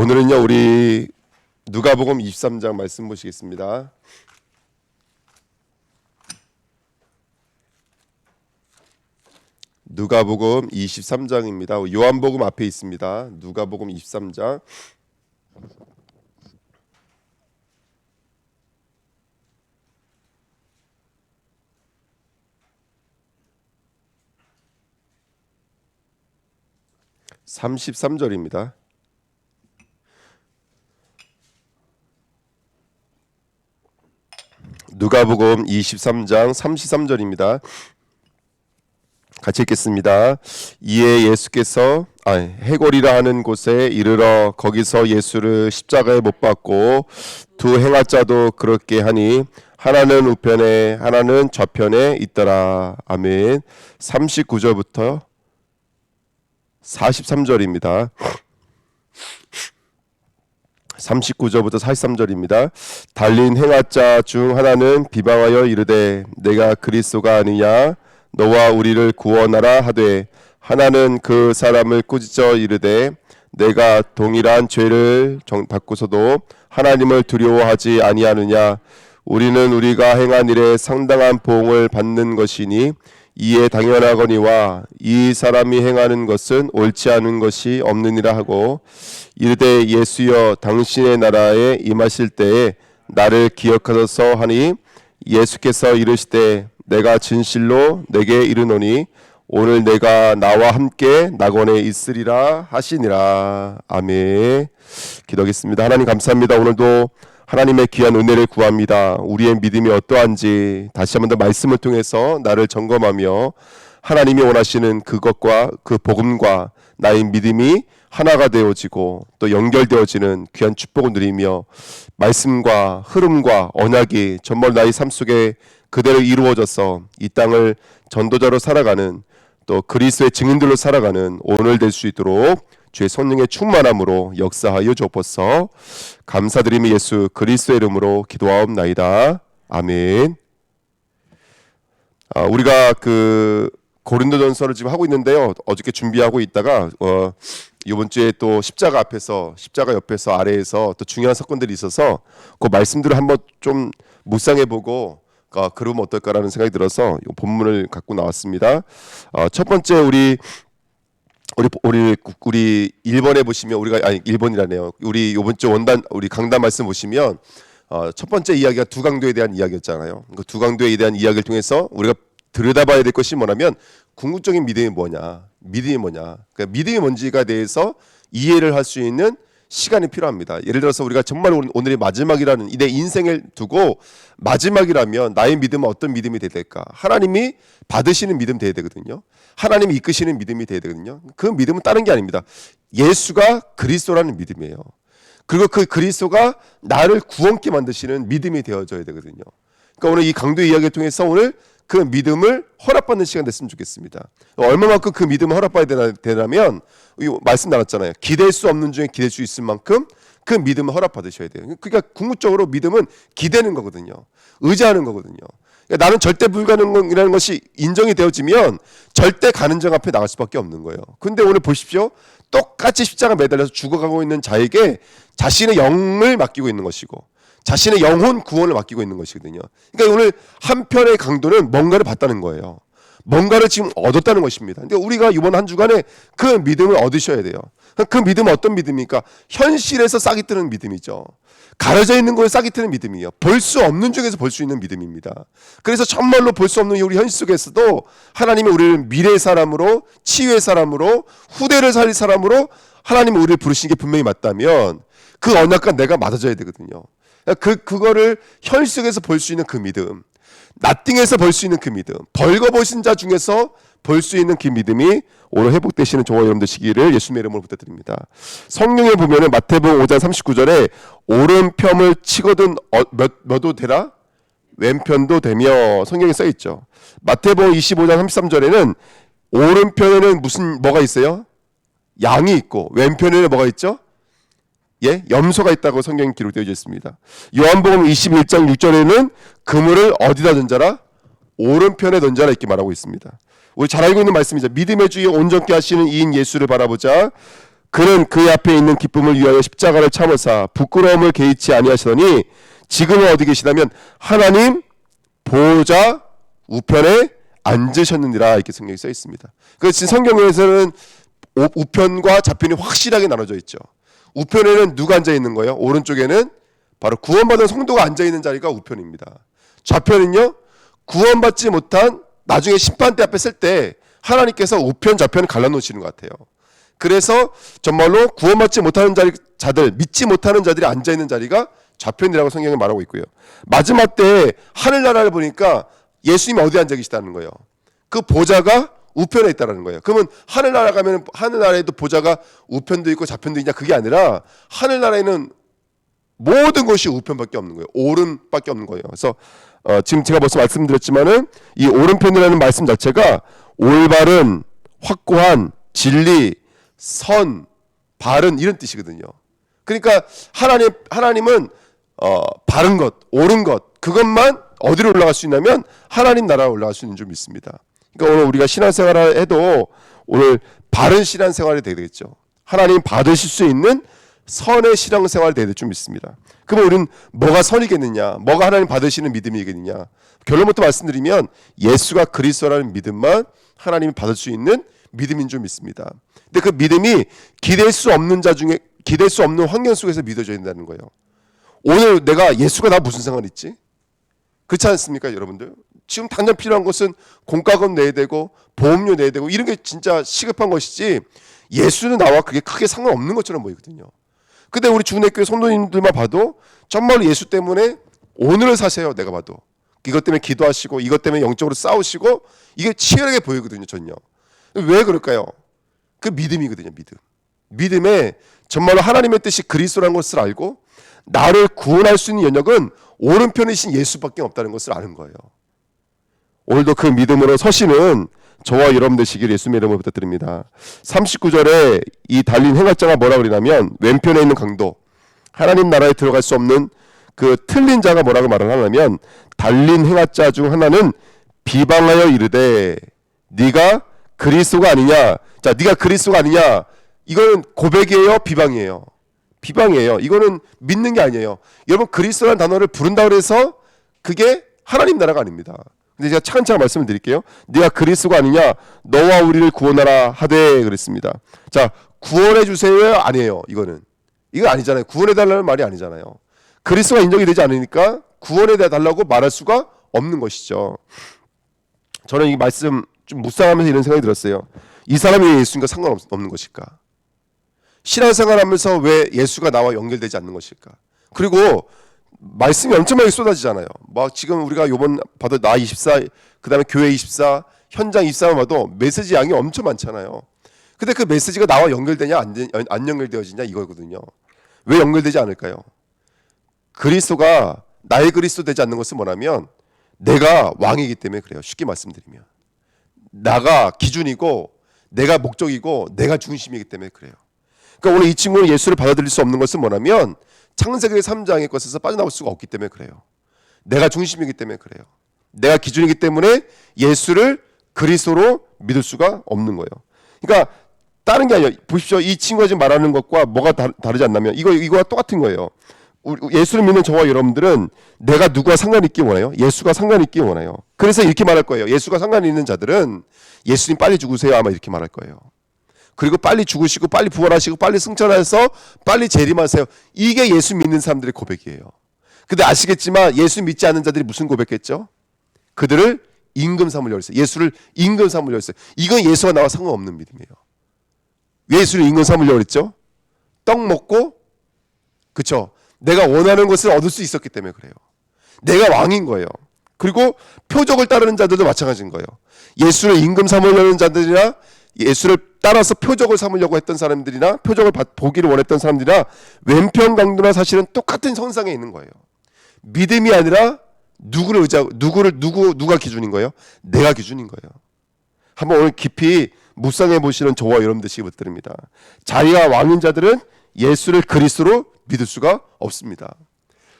오늘은요 우리 누가복음 23장 말씀 보시겠습니다. 누가복음 23장입니다. 요한복음 앞에 있습니다. 누가복음 23장. (33절입니다) 누가복음 23장 33절입니다. 같이 읽겠습니다. 이에 예수께서 해골이라 하는 곳에 이르러 거기서 예수를 십자가에 못 박고 두 행하자도 그렇게 하니 하나는 우편에 하나는 좌편에 있더라. 아멘. 39절부터 43절입니다. 39절부터 43절입니다. 달린 행하자 중 하나는 비방하여 이르되 내가 그리스도가 아니냐 너와 우리를 구원하라 하되 하나는 그 사람을 꾸짖어 이르되 내가 동일한 죄를 받고서도 하나님을 두려워하지 아니하느냐 우리는 우리가 행한 일에 상당한 보응을 받는 것이니 이에 당연하거니와 이 사람이 행하는 것은 옳지 않은 것이 없느니라 하고 이르되 예수여 당신의 나라에 임하실 때에 나를 기억하소서 하니 예수께서 이르시되 내가 진실로 내게 이르노니 오늘 내가 나와 함께 낙원에 있으리라 하시니라. 아멘. 기도하겠습니다. 하나님 감사합니다. 오늘도 하나님의 귀한 은혜를 구합니다. 우리의 믿음이 어떠한지 다시 한번 더 말씀을 통해서 나를 점검하며 하나님이 원하시는 그것과 그 복음과 나의 믿음이 하나가 되어지고 또 연결되어지는 귀한 축복을 누리며 말씀과 흐름과 언약이 전부 나의 삶 속에 그대로 이루어져서 이 땅을 전도자로 살아가는 또 그리스도의 증인들로 살아가는 오늘 될 수 있도록 주의 성령의 충만함으로 역사하여 주옵소서. 감사드리며 예수 그리스도의 이름으로 기도하옵나이다. 아멘. 우리가 그 고린도전서를 지금 하고 있는데요. 어저께 준비하고 있다가 이번 주에 또 십자가 옆에서 아래에서 또 중요한 사건들이 있어서 그 말씀들을 한번 좀 묵상해보고 그러면 어떨까라는 생각이 들어서 이 본문을 갖고 나왔습니다. 첫 번째 우리 1번에 보시면 우리가 1번이라네요. 우리 이번 주 원단 우리 강단 말씀 보시면 첫 번째 이야기가 두 강도에 대한 이야기였잖아요. 그 두 강도에 대한 이야기를 통해서 우리가 들여다봐야 될 것이 뭐냐면 궁극적인 믿음이 뭐냐, 그러니까 믿음이 뭔지에 대해서 이해를 할 수 있는 시간이 필요합니다. 예를 들어서 우리가 정말 오늘이 마지막이라는 내 인생을 두고 마지막이라면 나의 믿음은 어떤 믿음이 돼야 될까? 하나님이 받으시는 믿음 돼야 되거든요. 하나님이 이끄시는 믿음이 돼야 되거든요. 그 믿음은 다른 게 아닙니다. 예수가 그리스도라는 믿음이에요. 그리고 그 그리스도가 나를 구원케 만드시는 믿음이 되어져야 되거든요. 그러니까 오늘 이 강도의 이야기를 통해서 오늘 그 믿음을 허락받는 시간 됐으면 좋겠습니다. 얼마만큼 그 믿음을 허락받아야 되냐면 말씀 나눴잖아요. 기댈 수 없는 중에 기댈 수 있을 만큼 그 믿음을 허락받으셔야 돼요. 그러니까 궁극적으로 믿음은 기대는 거거든요. 의지하는 거거든요. 그러니까 나는 절대 불가능이라는 것이 인정이 되어지면 절대 가능성 앞에 나갈 수밖에 없는 거예요. 근데 오늘 보십시오. 똑같이 십자가 매달려서 죽어가고 있는 자에게 자신의 영을 맡기고 있는 것이고 자신의 영혼 구원을 맡기고 있는 것이거든요. 그러니까 오늘 한편의 강도는 뭔가를 받다는 거예요. 뭔가를 지금 얻었다는 것입니다. 근데 우리가 이번 한 주간에 그 믿음을 얻으셔야 돼요. 그 믿음은 어떤 믿음입니까? 현실에서 싹이 트는 믿음이죠. 가려져 있는 거에 싹이 트는 믿음이에요. 볼 수 없는 중에서 볼 수 있는 믿음입니다. 그래서 정말로 볼 수 없는 우리 현실 속에서도 하나님이 우리를 미래의 사람으로, 치유의 사람으로, 후대를 살릴 사람으로 하나님이 우리를 부르신 게 분명히 맞다면 그 언약과 내가 맞아져야 되거든요. 그거를 현실 속에서 볼 수 있는 그 믿음, 나띵에서 볼 수 있는 그 믿음, 벌거벗은 자 중에서 볼 수 있는 그 믿음이 오늘 회복되시는 저와 여러분 되시기를 예수님의 이름으로 부탁드립니다. 성경에 보면은 마태복음 5장 39절에 오른편을 치거든 몇도 되라 왼편도 되며 성경에 써 있죠. 마태복음 25장 33절에는 오른편에는 뭐가 있어요? 양이 있고 왼편에는 뭐가 있죠? 염소가 있다고 성경에 기록되어 있습니다. 요한복음 21장 6절에는 그물을 어디다 던져라? 오른편에 던져라 이렇게 말하고 있습니다. 우리 잘 알고 있는 말씀이죠. 믿음의 주에 온전케 하시는 이인 예수를 바라보자. 그는 그의 앞에 있는 기쁨을 위하여 십자가를 참으사 부끄러움을 개의치 아니하시더니 지금은 어디 계시냐면 하나님 보좌 우편에 앉으셨느니라 이렇게 성경에 써 있습니다. 그래서 성경에서는 우편과 좌편이 확실하게 나눠져 있죠. 우편에는 누가 앉아 있는 거예요? 오른쪽에는 바로 구원받은 성도가 앉아 있는 자리가 우편입니다. 좌편은요, 구원받지 못한 나중에 심판대 앞에 쓸 때 하나님께서 우편 좌편을 갈라놓으시는 것 같아요. 그래서 정말로 구원받지 못하는 자들, 믿지 못하는 자들이 앉아 있는 자리가 좌편이라고 성경에 말하고 있고요. 마지막 때 하늘나라를 보니까 예수님이 어디 앉아 계시다는 거예요. 그 보좌가 우편에 있다는 거예요. 그러면 하늘나라 가면 하늘나라에도 보좌가 우편도 있고 좌편도 있냐, 그게 아니라 하늘나라에는 모든 것이 우편밖에 없는 거예요. 오른밖에 없는 거예요. 그래서 지금 제가 벌써 말씀드렸지만은 이 오른편이라는 말씀 자체가 올바른, 확고한, 진리, 선, 바른 이런 뜻이거든요. 그러니까 하나님은 바른 것, 옳은 것, 그것만 어디로 올라갈 수 있냐면 하나님 나라로 올라갈 수 있는 줄 믿습니다. 그러니까 오늘 우리가 신앙생활을 해도 오늘 바른 신앙생활이 되겠죠. 하나님 받으실 수 있는 선의 신앙생활이 되될 줄 믿습니다. 그러면 우리는 뭐가 선이겠느냐, 뭐가 하나님 받으시는 믿음이겠느냐. 결론부터 말씀드리면 예수가 그리스도라는 믿음만 하나님이 받을 수 있는 믿음인 줄 믿습니다. 근데 그 믿음이 기댈 수 없는 자 중에 기댈 수 없는 환경 속에서 믿어져야 된다는 거예요. 오늘 내가 예수가 나 무슨 상관 있지? 그렇지 않습니까, 여러분들? 지금 당장 필요한 것은 공과금 내야 되고 보험료 내야 되고 이런 게 진짜 시급한 것이지 예수는 나와 그게 크게 상관없는 것처럼 보이거든요. 근데 우리 주내교회 성도님들만 봐도 정말로 예수 때문에 오늘을 사세요. 내가 봐도 이것 때문에 기도하시고 이것 때문에 영적으로 싸우시고 이게 치열하게 보이거든요. 전혀. 왜 그럴까요? 그 믿음이거든요. 믿음에 정말로 하나님의 뜻이 그리스도라는 것을 알고 나를 구원할 수 있는 연역은 오른편이신 예수밖에 없다는 것을 아는 거예요. 오늘도 그 믿음으로 서시는 저와 여러분 되시길 예수님의 이름으로 부탁드립니다. 39절에 이 달린 행악자가 뭐라고 그러냐면 왼편에 있는 강도, 하나님 나라에 들어갈 수 없는 그 틀린 자가 뭐라고 말을 하냐면 달린 행악자 중 하나는 비방하여 이르되 네가 그리스도가 아니냐. 자, 네가 그리스도가 아니냐. 이거는 고백이에요, 비방이에요? 비방이에요. 이거는 믿는 게 아니에요. 여러분 그리스도라는 단어를 부른다고 해서 그게 하나님 나라가 아닙니다. 근데 제가 차근차근 말씀을 드릴게요. 네가 그리스도가 아니냐, 너와 우리를 구원하라 하되 그랬습니다. 자, 구원해 주세요 아니에요. 이거 아니잖아요. 구원해 달라는 말이 아니잖아요. 그리스도가 인정이 되지 않으니까 구원해 달라고 말할 수가 없는 것이죠. 저는 이 말씀 좀 묵상하면서 이런 생각이 들었어요. 이 사람이 왜 예수님과 상관없는 것일까? 신앙생활하면서 왜 예수가 나와 연결되지 않는 것일까? 그리고 말씀이 엄청 많이 쏟아지잖아요. 막 지금 우리가 요번 봐도 나 24, 그 다음에 교회 24, 현장 24만 봐도 메시지 양이 엄청 많잖아요. 근데 그 메시지가 나와 연결되냐 안 연결되어지냐 이거거든요. 왜 연결되지 않을까요? 그리스도가 나의 그리스도 되지 않는 것은 뭐냐면 내가 왕이기 때문에 그래요. 쉽게 말씀드리면 나가 기준이고 내가 목적이고 내가 중심이기 때문에 그래요. 그러니까 오늘 이 친구는 예수를 받아들일 수 없는 것은 뭐냐면 창세기 3장의 것에서 빠져나올 수가 없기 때문에 그래요. 내가 중심이기 때문에 그래요. 내가 기준이기 때문에 예수를 그리스도로 믿을 수가 없는 거예요. 그러니까 다른 게 아니에요. 보십시오. 이 친구가 지금 말하는 것과 뭐가 다르지 않냐면 이거와 똑같은 거예요. 예수를 믿는 저와 여러분들은 내가 누구와 상관 있기 원해요? 예수가 상관 있기 원해요. 그래서 이렇게 말할 거예요. 예수가 상관 있는 자들은 예수님 빨리 죽으세요 아마 이렇게 말할 거예요. 그리고 빨리 죽으시고 빨리 부활하시고 빨리 승천해서 빨리 재림하세요. 이게 예수 믿는 사람들의 고백이에요. 근데 아시겠지만 예수 믿지 않는 자들이 무슨 고백했죠? 그들을 임금 삼으려고 했어요. 예수를 임금 삼으려고 했어요. 이건 예수와 나와 상관없는 믿음이에요. 왜 예수를 임금 삼으려고 했죠? 떡 먹고 그렇죠. 내가 원하는 것을 얻을 수 있었기 때문에 그래요. 내가 왕인 거예요. 그리고 표적을 따르는 자들도 마찬가지인 거예요. 예수를 임금 삼으려는 자들이나 예수를 따라서 표적을 삼으려고 했던 사람들이나 표적을 보기를 원했던 사람들이나 왼편 강도나 사실은 똑같은 선상에 있는 거예요. 믿음이 아니라 누가 기준인 거예요? 내가 기준인 거예요. 한번 오늘 깊이 묵상해 보시는 저와 여러분 되시기 부탁드립니다. 자기가 왕인 자들은 예수를 그리스도로 믿을 수가 없습니다.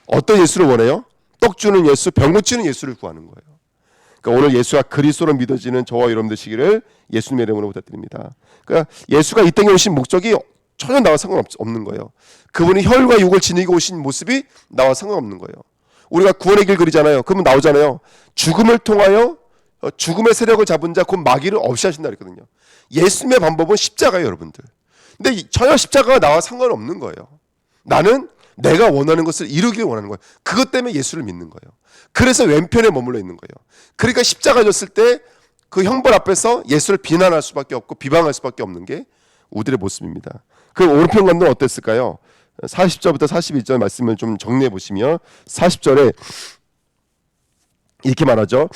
어떤 예수를 원해요? 떡 주는 예수, 병 고치는 예수를 구하는 거예요. 그러니까 오늘 예수가 그리스도로 믿어지는 저와 여러분 되시기를 예수님의 이름으로 부탁드립니다. 그러니까 예수가 이 땅에 오신 목적이 전혀 나와 상관없는 거예요. 그분이 혈과 육을 지니고 오신 모습이 나와 상관없는 거예요. 우리가 구원의 길 그리잖아요. 그러면 나오잖아요. 죽음을 통하여 죽음의 세력을 잡은 자 곧 마귀를 없이 하신다 그랬거든요. 예수님의 방법은 십자가예요, 여러분들. 근데 전혀 십자가가 나와 상관없는 거예요. 나는 내가 원하는 것을 이루길 원하는 거예요. 그것 때문에 예수를 믿는 거예요. 그래서 왼편에 머물러 있는 거예요. 그러니까 십자가 졌을 때 그 형벌 앞에서 예수를 비난할 수밖에 없고 비방할 수밖에 없는 게 우리의 모습입니다. 그럼 오른편 감독은 어땠을까요? 40절부터 42절 말씀을 좀 정리해 보시면 40절에 이렇게 말하죠.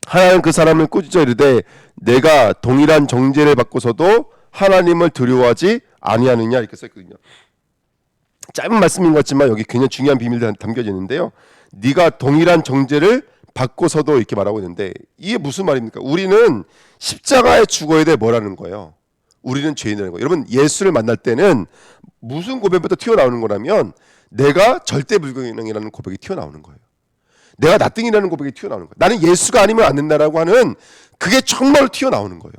하나님 그 사람을 꾸짖어 이르되 내가 동일한 정죄를 받고서도 하나님을 두려워하지 아니하느냐 이렇게 써있거든요. 짧은 말씀인 것 같지만 여기 굉장히 중요한 비밀이 담겨지는데요. 네가 동일한 정죄를 받고서도 이렇게 말하고 있는데 이게 무슨 말입니까? 우리는 십자가에 죽어야 돼 뭐라는 거예요. 우리는 죄인이라는 거예요. 여러분 예수를 만날 때는 무슨 고백부터 튀어나오는 거라면 내가 절대 불가능이라는 고백이 튀어나오는 거예요. 내가 나띵이라는 고백이 튀어나오는 거예요. 나는 예수가 아니면 안 된다라고 하는 그게 정말로 튀어나오는 거예요.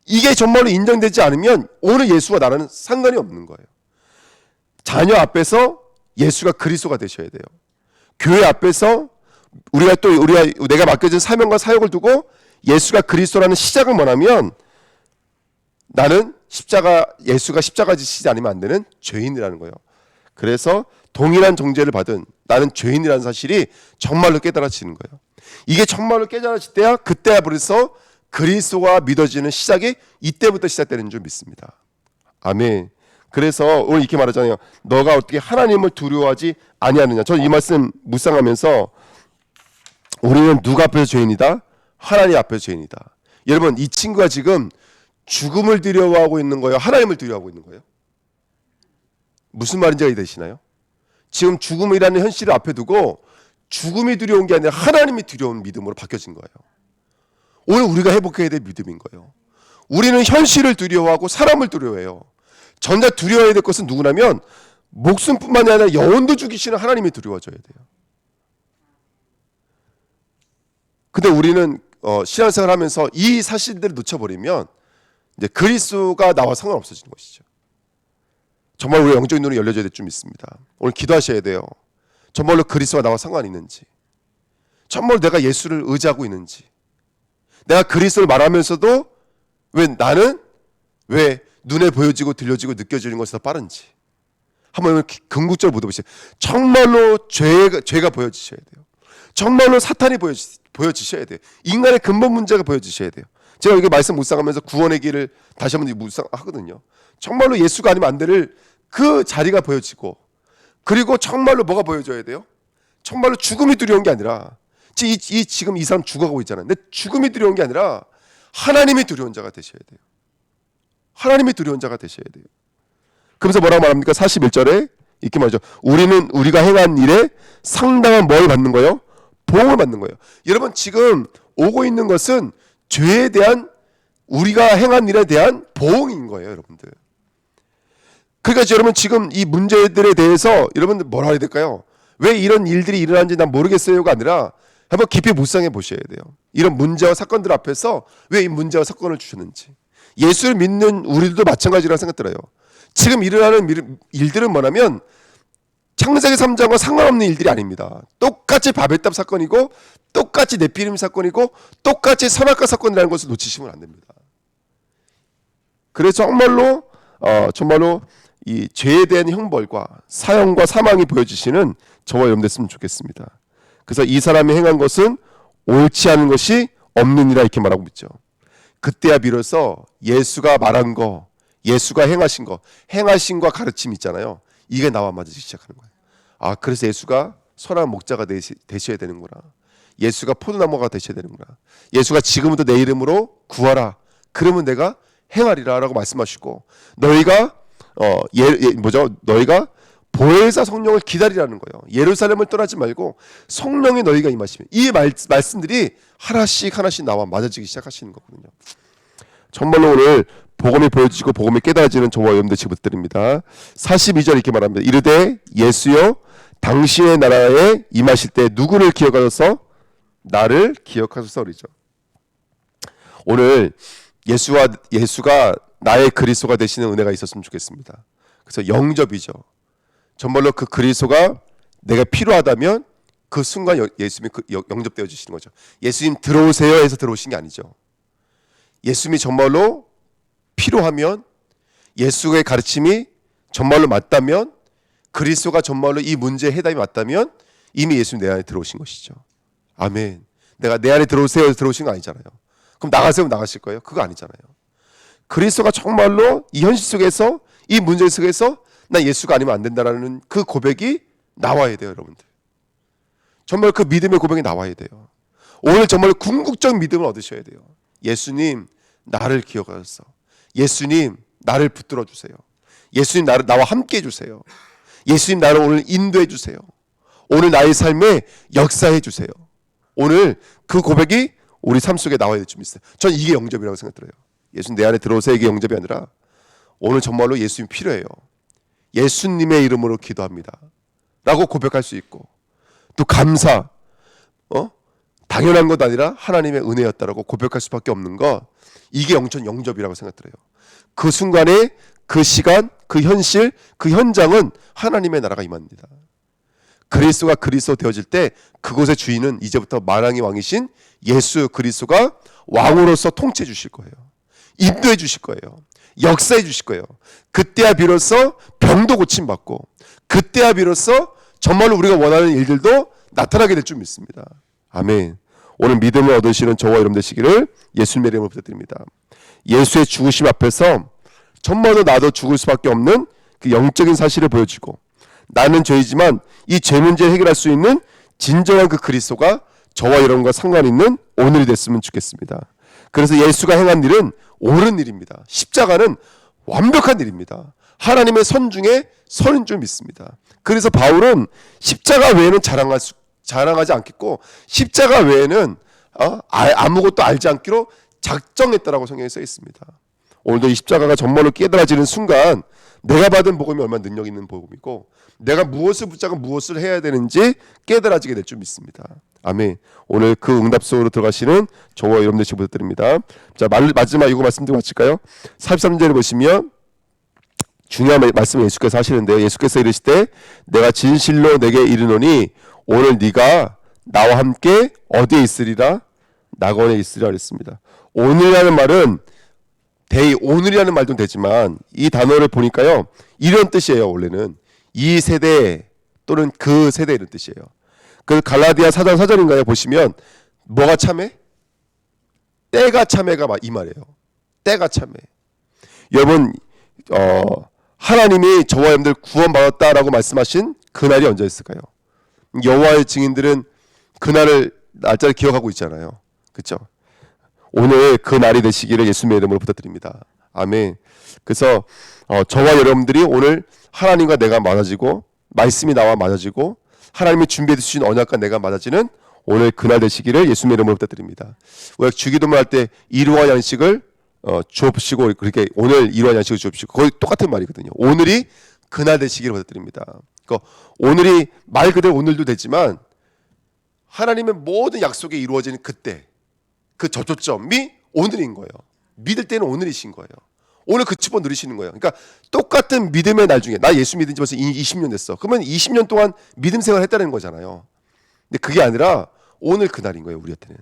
이게 정말로 인정되지 않으면 오늘 예수와 나라는 상관이 없는 거예요. 자녀 앞에서 예수가 그리스도가 되셔야 돼요. 교회 앞에서 우리가 내가 맡겨진 사명과 사역을 두고 예수가 그리스도라는 시작을 원하면 나는 예수가 십자가 지시지 않으면 안 되는 죄인이라는 거예요. 그래서 동일한 정죄를 받은 나는 죄인이라는 사실이 정말로 깨달아지는 거예요. 이게 정말로 깨달아질 때야 그때야 벌써 그리스도가 믿어지는 시작이 이때부터 시작되는 줄 믿습니다. 아멘. 그래서 오늘 이렇게 말하잖아요. 너가 어떻게 하나님을 두려워하지 아니하느냐. 저는 이 말씀 묵상하면서 우리는 누가 앞에서 죄인이다? 하나님 앞에서 죄인이다. 여러분 이 친구가 지금 죽음을 두려워하고 있는 거예요? 하나님을 두려워하고 있는 거예요? 무슨 말인지 이해되시나요? 지금 죽음이라는 현실을 앞에 두고 죽음이 두려운 게 아니라 하나님이 두려운 믿음으로 바뀌어진 거예요. 오늘 우리가 회복해야 될 믿음인 거예요. 우리는 현실을 두려워하고 사람을 두려워해요. 전자 두려워해야 될 것은 누구냐면 목숨뿐만이 아니라 영혼도 죽이시는 하나님이 두려워져야 돼요. 근데 우리는 신앙생활 하면서 이 사실들을 놓쳐버리면 이제 그리스도가 나와 상관없어지는 것이죠. 정말 우리 영적인 눈이 열려져야 될 줄 믿습니다. 오늘 기도하셔야 돼요. 정말로 그리스도가 나와 상관이 있는지, 정말로 내가 예수를 의지하고 있는지, 내가 그리스도를 말하면서도 나는 왜 눈에 보여지고 들려지고 느껴지는 것이 더 빠른지 한번 궁극적으로 묻어보세요. 정말로 죄가 보여지셔야 돼요. 정말로 사탄이 보여지셔야 돼요. 인간의 근본 문제가 보여지셔야 돼요. 제가 이게 말씀 묵상하면서 구원의 길을 다시 한번 묵상하거든요. 정말로 예수가 아니면 안 될 그 자리가 보여지고, 그리고 정말로 뭐가 보여져야 돼요? 정말로 죽음이 두려운 게 아니라 지금 이 사람 죽어가고 있잖아요. 근데 죽음이 두려운 게 아니라 하나님이 두려운 자가 되셔야 돼요. 하나님이 두려운 자가 되셔야 돼요. 그러면서 뭐라고 말합니까? 41절에 이렇게 말하죠. 우리는 우리가 행한 일에 상당한 뭘 받는 거예요? 보응을 받는 거예요. 여러분 지금 오고 있는 것은 죄에 대한 우리가 행한 일에 대한 보응인 거예요, 여러분들. 그러니까 여러분 지금 이 문제들에 대해서 여러분들 뭐라 해야 될까요? 왜 이런 일들이 일어나는지 난 모르겠어요가 아니라 한번 깊이 묵상해 보셔야 돼요. 이런 문제와 사건들 앞에서 왜 이 문제와 사건을 주셨는지. 예수를 믿는 우리들도 마찬가지라고 생각 들어요. 지금 일어나는 일들은 뭐냐면 창세기 3장과 상관없는 일들이 아닙니다. 똑같이 바벨탑 사건이고 똑같이 네피림 사건이고 똑같이 선악과 사건이라는 것을 놓치시면 안 됩니다. 그래서 정말로 이 죄에 대한 형벌과 사형과 사망이 보여지시는 저와 여러분 됐으면 좋겠습니다. 그래서 이 사람이 행한 것은 옳지 않은 것이 없느니라 이렇게 말하고 있죠. 그때야 비로소 예수가 말한 거, 예수가 행하신 거, 행하신과 가르침이 있잖아요. 이게 나와 맞으기 시작하는 거예요. 아, 그래서 예수가 선한 목자가 되셔야 되는구나. 예수가 포도나무가 되셔야 되는구나. 예수가 지금부터 내 이름으로 구하라. 그러면 내가 행하리라라고 말씀하시고 너희가 너희가 보혜사 성령을 기다리라는 거예요. 예루살렘을 떠나지 말고 성령이 너희가 임하시면 이 말씀들이 하나씩 나와 맞아지기 시작하시는 거거든요. 정말로 오늘 복음이 보여지고 복음이 깨달아지는 저와 여러분들 부탁드립니다. 42절 이렇게 말합니다. 이르되 예수여 당신의 나라에 임하실 때 누구를 기억하셔서 나를 기억하소서 그러죠. 오늘 예수가 나의 그리스도가 되시는 은혜가 있었으면 좋겠습니다. 그래서 영접이죠. 정말로 그 그리스도가 내가 필요하다면 그 순간 예수님이 영접되어 주시는 거죠. 예수님 들어오세요 해서 들어오신 게 아니죠. 예수님이 정말로 필요하면, 예수의 가르침이 정말로 맞다면, 그리스도가 정말로 이 문제의 해답이 맞다면 이미 예수님 내 안에 들어오신 것이죠. 아멘. 내가 내 안에 들어오세요 해서 들어오신 거 아니잖아요. 그럼 나가세요 나가실 거예요? 그거 아니잖아요. 그리스도가 정말로 이 현실 속에서, 이 문제 속에서 나 예수가 아니면 안 된다라는 그 고백이 나와야 돼요, 여러분들. 정말 그 믿음의 고백이 나와야 돼요. 오늘 정말 궁극적 믿음을 얻으셔야 돼요. 예수님 나를 기억하셨어. 예수님 나를 붙들어 주세요. 예수님 나와 함께 해주세요. 예수님 나를 오늘 인도해 주세요. 오늘 나의 삶에 역사해 주세요. 오늘 그 고백이 우리 삶 속에 나와야 될 줄 믿어요. 전 이게 영접이라고 생각 들어요. 예수님 내 안에 들어오세요, 이게 영접이 아니라 오늘 정말로 예수님 필요해요. 예수님의 이름으로 기도합니다 라고 고백할 수 있고, 또 감사, 당연한 것 아니라 하나님의 은혜였다라고 고백할 수밖에 없는 것, 이게 영접이라고 생각 들어요. 그 순간에, 그 시간, 그 현실, 그 현장은 하나님의 나라가 임합니다. 그리스도가 그리스도 되어질 때 그곳의 주인은 이제부터 만왕의 왕이신 예수 그리스도가 왕으로서 통치해 주실 거예요. 인도해 주실 거예요. 역사해 주실 거예요. 그때야 비로소 병도 고침받고, 그때야 비로소 정말로 우리가 원하는 일들도 나타나게 될 줄 믿습니다. 아멘. 오늘 믿음을 얻으시는 저와 여러분 되시기를 예수님의 이름으로 부탁드립니다. 예수의 죽으심 앞에서 정말로 나도 죽을 수밖에 없는 그 영적인 사실을 보여주고, 나는 죄이지만 이 죄 문제를 해결할 수 있는 진정한 그 그리스도가 저와 여러분과 상관 있는 오늘이 됐으면 좋겠습니다. 그래서 예수가 행한 일은 옳은 일입니다. 십자가는 완벽한 일입니다. 하나님의 선 중에 선인 줄 믿습니다. 그래서 바울은 십자가 외에는 자랑하지 않겠고, 십자가 외에는 아무것도 알지 않기로 작정했다라고 성경에 써 있습니다. 오늘도 이 십자가가 정말로 깨달아지는 순간 내가 받은 복음이 얼마나 능력 있는 복음이고, 내가 무엇을 붙잡고 무엇을 해야 되는지 깨달아지게 될 줄 믿습니다. 아멘. 오늘 그 응답 속으로 들어가시는 저와 여러분 되시기 부탁드립니다. 자, 마지막 이거 말씀드리고 마칠까요? 43절을 보시면 중요한 말씀을 예수께서 하시는데요. 예수께서 이르시되 내가 진실로 내게 이르노니 오늘 네가 나와 함께 어디에 있으리라? 낙원에 있으리라 그랬습니다. 오늘이라는 말은 오늘이라는 말도 되지만 이 단어를 보니까요, 이런 뜻이에요. 원래는 이 세대 또는 그 세대 이런 뜻이에요. 그 갈라디아 4장 4절인가요? 보시면 뭐가 참해? 때가 참해가 이 말이에요. 때가 참해. 여러분, 하나님이 저와 여러분들 구원받았다라고 말씀하신 그날이 언제였을까요? 여호와의 증인들은 그날을 날짜를 기억하고 있잖아요. 그렇죠? 오늘 그 날이 되시기를 예수님의 이름으로 부탁드립니다. 아멘. 그래서 저와 여러분들이 오늘 하나님과 내가 맞아지고, 말씀이 나와 맞아지고, 하나님이 준비해 주신 언약과 내가 맞아지는 오늘 그날 되시기를 예수님의 이름으로 부탁드립니다. 우리가 주기도문 할 때 이루와 양식을 주옵시고, 그렇게 오늘 이루와 양식을 주옵시고, 거의 똑같은 말이거든요. 오늘이 그날 되시기를 부탁드립니다. 그러니까 오늘이 말 그대로 오늘도 되지만 하나님의 모든 약속이 이루어지는 그때, 그 접촉점이 오늘인 거예요. 믿을 때는 오늘이신 거예요. 오늘 그 축복 누리시는 거예요. 그러니까 똑같은 믿음의 날 중에, 나 예수 믿은 지 벌써 20년 됐어. 그러면 20년 동안 믿음 생활을 했다는 거잖아요. 근데 그게 아니라 오늘 그날인 거예요. 우리한테는.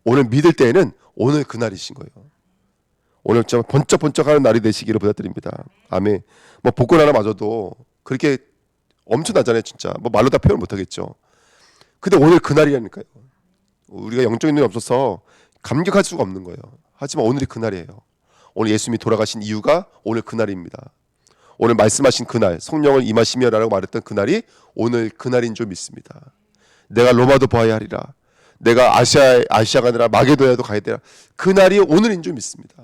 오늘 믿을 때에는 오늘 그날이신 거예요. 오늘 좀 번쩍번쩍하는 날이 되시기를 부탁드립니다. 아멘. 뭐 복권 하나 맞아도 그렇게 엄청나잖아요. 진짜 뭐 말로 다 표현 못하겠죠. 근데 오늘 그날이라니까요. 우리가 영적인 눈이 없어서 감격할 수가 없는 거예요. 하지만 오늘이 그날이에요. 오늘 예수님이 돌아가신 이유가 오늘 그날입니다. 오늘 말씀하신 그날, 성령을 임하시며라고 말했던 그날이 오늘 그날인 줄 믿습니다. 내가 로마도 보아야 하리라. 내가 아시아가 아니라 마게도냐도 가야 되라. 그날이 오늘인 줄 믿습니다.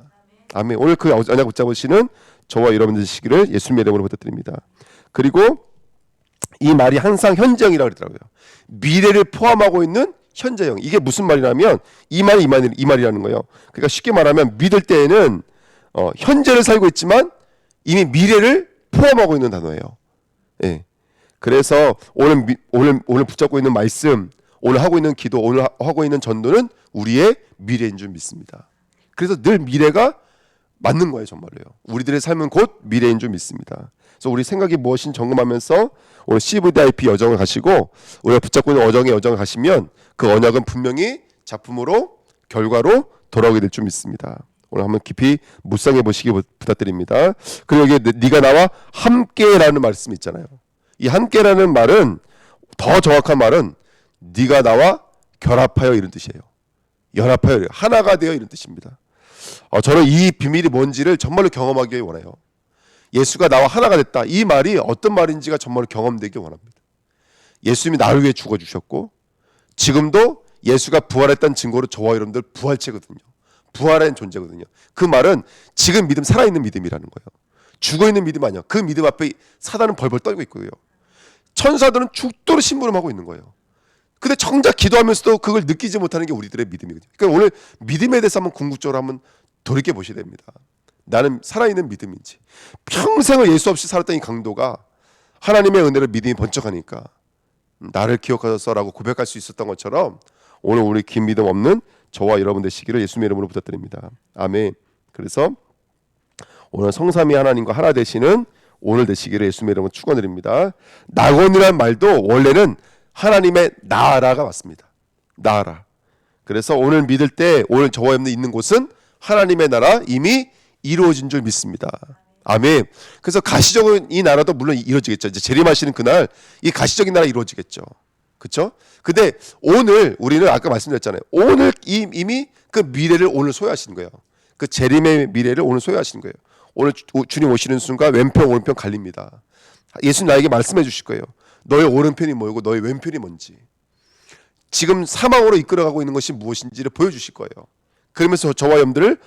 아멘. 오늘 그 언약 붙잡으시는 저와 여러분들 되시기를 예수님의 이름으로 부탁드립니다. 그리고 이 말이 항상 현재형이라고 그러더라고요. 미래를 포함하고 있는 현재형. 이게 무슨 말이냐면 이 말이라는 거예요. 그러니까 쉽게 말하면 믿을 때에는 현재를 살고 있지만 이미 미래를 포함하고 있는 단어예요. 예. 그래서 오늘 붙잡고 있는 말씀, 오늘 하고 있는 기도, 오늘 하고 있는 전도는 우리의 미래인 줄 믿습니다. 그래서 늘 미래가 맞는 거예요, 정말로요. 우리들의 삶은 곧 미래인 줄 믿습니다. 그래서 우리 생각이 무엇인지 점검하면서 오늘 CVDIP 여정을 가시고 우리가 붙잡고 있는 여정을 가시면 그 언약은 분명히 작품으로 결과로 돌아오게 될 줄 믿습니다. 오늘 한번 깊이 묵상해 보시기 부탁드립니다. 그리고 여기 네가 나와 함께라는 말씀이 있잖아요. 이 함께라는 말은 더 정확한 말은 네가 나와 결합하여 이런 뜻이에요. 연합하여 하나가 되어 이런 뜻입니다. 저는 이 비밀이 뭔지를 정말로 경험하기 원해요. 예수가 나와 하나가 됐다. 이 말이 어떤 말인지가 정말로 경험되기 원합니다. 예수님이 나를 위해 죽어주셨고 지금도 예수가 부활했다는 증거로 저와 여러분들 부활체거든요. 부활한 존재거든요. 그 말은 지금 믿음 살아있는 믿음이라는 거예요. 죽어있는 믿음 아니야. 그 믿음 앞에 사단은 벌벌 떨고 있고요. 천사들은 죽도록 심부름하고 있는 거예요. 근데 정작 기도하면서도 그걸 느끼지 못하는 게 우리들의 믿음이거든요. 그러니까 오늘 믿음에 대해서 한번 궁극적으로 한번 돌이켜 보셔야 됩니다. 나는 살아있는 믿음인지, 평생을 예수 없이 살았던 이 강도가 하나님의 은혜로 믿음이 번쩍하니까 나를 기억하소서라고 고백할 수 있었던 것처럼 오늘 우리 긴 믿음 없는 저와 여러분 되시기를 예수님의 이름으로 부탁드립니다. 아멘. 그래서 오늘 성삼위 하나님과 하나 되시는 오늘 되시기를 예수님의 이름으로 축원드립니다. 낙원이란 말도 원래는 하나님의 나라가 맞습니다. 나라. 그래서 오늘 믿을 때 오늘 저와 여러분이 있는 곳은 하나님의 나라 이미 이루어진 줄 믿습니다. 아멘. 그래서 가시적인 이 나라도 물론 이루어지겠죠. 이제 재림하시는 그날 이 가시적인 나라 이루어지겠죠. 그렇죠? 근데 오늘 우리는 아까 말씀드렸잖아요. 오늘 이미 그 미래를 오늘 소유하시는 거예요. 그 재림의 미래를 오늘 소유하시는 거예요. 오늘 주님 오시는 순간 왼편 오른편 갈립니다. 예수님 나에게 말씀해 주실 거예요. 너의 오른편이 뭐고 너의 왼편이 뭔지. 지금 사망으로 이끌어가고 있는 것이 무엇인지를 보여주실 거예요. 그러면서 저와 여러분들을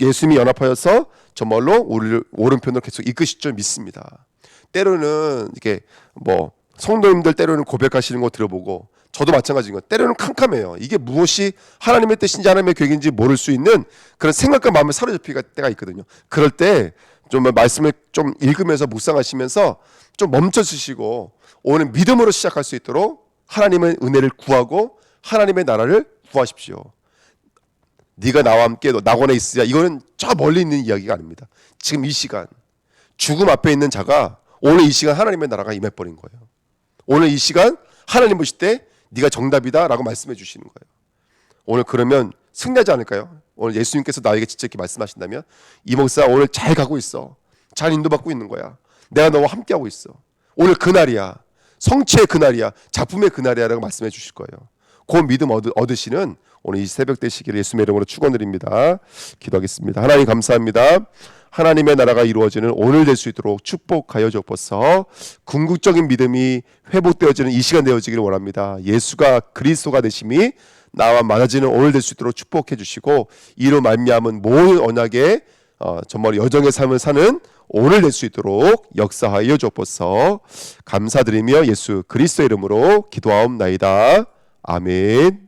예수님이 연합하여서 정말로 우리를 오른편으로 계속 이끄실 줄 믿습니다. 때로는 이렇게 성도님들 때로는 고백하시는 거 들어보고 저도 마찬가지인 것. 때로는 캄캄해요. 이게 무엇이 하나님의 뜻인지 하나님의 계획인지 모를 수 있는 그런 생각과 마음에 사로잡힐 때가 있거든요. 그럴 때 좀 말씀을 좀 읽으면서 묵상하시면서 좀 멈춰주시고 오늘 믿음으로 시작할 수 있도록 하나님의 은혜를 구하고 하나님의 나라를 구하십시오. 네가 나와 함께 낙원에 있으랴. 이거는 저 멀리 있는 이야기가 아닙니다. 지금 이 시간 죽음 앞에 있는 자가 오늘 이 시간 하나님의 나라가 임해버린 거예요. 오늘 이 시간 하나님 보실 때 네가 정답이다 라고 말씀해 주시는 거예요. 오늘 그러면 승리하지 않을까요? 오늘 예수님께서 나에게 직접 이렇게 말씀하신다면 이 목사 오늘 잘 가고 있어. 잘 인도받고 있는 거야. 내가 너와 함께하고 있어. 오늘 그날이야. 성취의 그날이야. 작품의 그날이야 라고 말씀해 주실 거예요. 그 믿음 얻으시는 오늘 이 새벽 되시기를 예수님의 이름으로 축원드립니다. 기도하겠습니다. 하나님 감사합니다. 하나님의 나라가 이루어지는 오늘 될 수 있도록 축복하여 주옵소서. 궁극적인 믿음이 회복되어지는 이 시간 되어지기를 원합니다. 예수가 그리스도가 되심이 나와 맞아지는 오늘 될 수 있도록 축복해 주시고 이로 말미암은 모든 언약의 정말 여정의 삶을 사는 오늘 될 수 있도록 역사하여 주옵소서. 감사드리며 예수 그리스도의 이름으로 기도하옵나이다. 아멘.